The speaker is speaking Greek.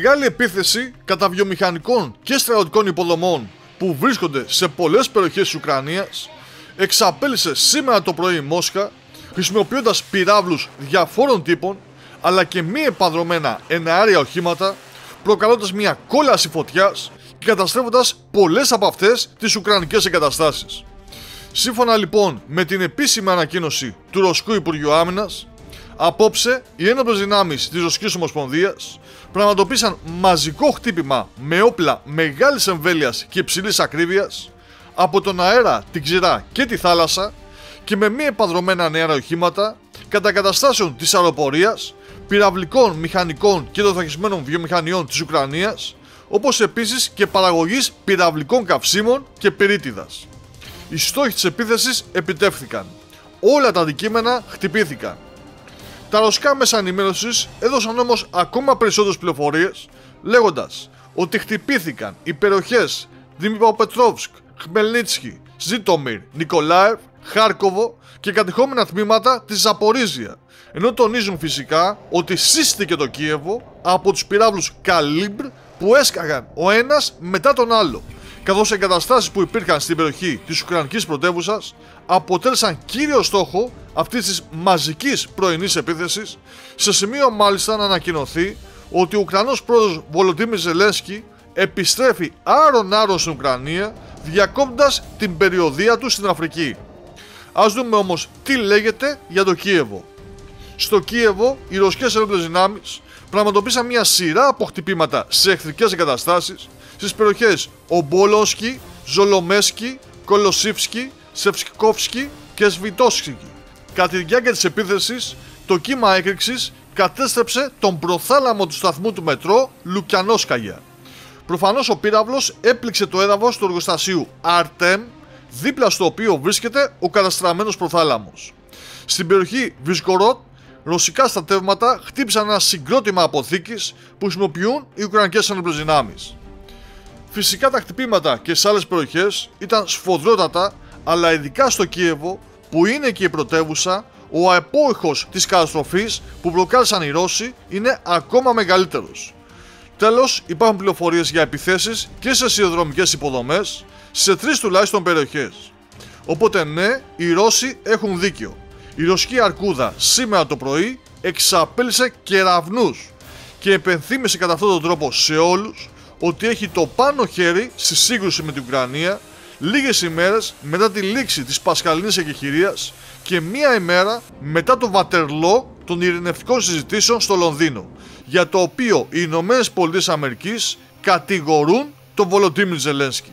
μεγάλη επίθεση κατά βιομηχανικών και στρατιωτικών υποδομών που βρίσκονται σε πολλές περιοχές της Ουκρανίας εξαπέλυσε σήμερα το πρωί η Μόσχα, χρησιμοποιώντας πυράβλους διαφόρων τύπων αλλά και μη επανδρωμένα εναέρια οχήματα, προκαλώντας μια κόλαση φωτιάς και καταστρέφοντας πολλές από αυτές τις ουκρανικές εγκαταστάσεις. Σύμφωνα λοιπόν με την επίσημη ανακοίνωση του Ρωσικού Υπουργείου Άμυνας, απόψε οι ένοπλες δυνάμεις της Ρωσικής Ομοσπονδίας πραγματοποίησαν μαζικό χτύπημα με όπλα μεγάλης εμβέλειας και υψηλής ακρίβειας από τον αέρα, την ξηρά και τη θάλασσα και με μη επανδρωμένα εναέρια οχήματα κατά εγκαταστάσεων της αεροπορίας, πυραυλικών, μηχανικών και δοθαχισμένων βιομηχανιών της Ουκρανίας, όπως επίσης και παραγωγής πυραυλικών καυσίμων και πυρίτιδας. Οι στόχοι της επίθεσης επιτεύχθηκαν. Όλα τα αντικείμενα χτυπήθηκαν. Τα ρωσικά μέσα ενημέρωσης έδωσαν όμως ακόμα περισσότερες πληροφορίες, λέγοντας ότι χτυπήθηκαν οι περιοχές Δημιπροπετρόβσκ, Χμελνίτσκι, Ζίτομιρ, Νικολάευ, Χάρκοβο και κατεχόμενα τμήματα της Ζαπορίζια, ενώ τονίζουν φυσικά ότι σύστηκε το Κίεβο από τους πυράβλους Καλίμπρ που έσκαγαν ο ένας μετά τον άλλο, καθώς οι εγκαταστάσεις που υπήρχαν στην περιοχή της Ουκρανικής πρωτεύουσας αποτέλεσαν κύριο στόχο αυτής της μαζικής πρωινής επίθεσης, σε σημείο μάλιστα να ανακοινωθεί ότι ο Ουκρανός πρόεδρος Βολοντίμιρ Ζελένσκι επιστρέφει άρον-άρον στην Ουκρανία, διακόπτοντας την περιοδεία του στην Αφρική. Ας δούμε όμως τι λέγεται για το Κίεβο. Στο Κίεβο, οι ρωσικές ένοπλες δυνάμεις πραγματοποίησαν μια σειρά από χτυπήματα σε εχθρικές εγκαταστάσεις στις περιοχές Ομπόλονσκι, Ζολομέσκι, Κολοσίφσκι, Σευσκόφσκι και Σβιτόσκι. Κατά τη διάρκεια της επίθεσης, το κύμα έκρηξης κατέστρεψε τον προθάλαμο του σταθμού του μετρό Λουκιανόσκαγια. Προφανώς ο πύραυλος έπληξε το έδαφος του εργοστασίου Αρτέμ, δίπλα στο οποίο βρίσκεται ο καταστραμμένος προθάλαμος. Στην περιοχή Βυσγκορότ, ρωσικά στρατεύματα χτύπησαν ένα συγκρότημα αποθήκης που χρησιμοποιούν οι Ουκρανικές ένοπλες δυνάμεις. Φυσικά τα χτυπήματα και σε άλλες περιοχές ήταν σφοδρότατα, αλλά ειδικά στο Κίεβο, που είναι και η πρωτεύουσα, ο απόϊχος της καταστροφής που προκάλεσαν οι Ρώσοι είναι ακόμα μεγαλύτερος. Τέλος, υπάρχουν πληροφορίες για επιθέσεις και σε σιδηροδρομικές υποδομές, σε 3 τουλάχιστον περιοχές. Οπότε ναι, οι Ρώσοι έχουν δίκιο. Η ρωσική αρκούδα σήμερα το πρωί εξαπέλυσε κεραυνούς και επενθύμησε κατά αυτόν τον τρόπο σε όλους ότι έχει το πάνω χέρι στη σύγκρουση με την Ουκρανία λίγες ημέρες μετά τη λήξη της Πασχαλινής εκεχηρίας και μία ημέρα μετά το Βατερλό των ειρηνευτικών συζητήσεων στο Λονδίνο, για το οποίο οι ΗΠΑ κατηγορούν τον Βολοντίμιρ Ζελένσκι.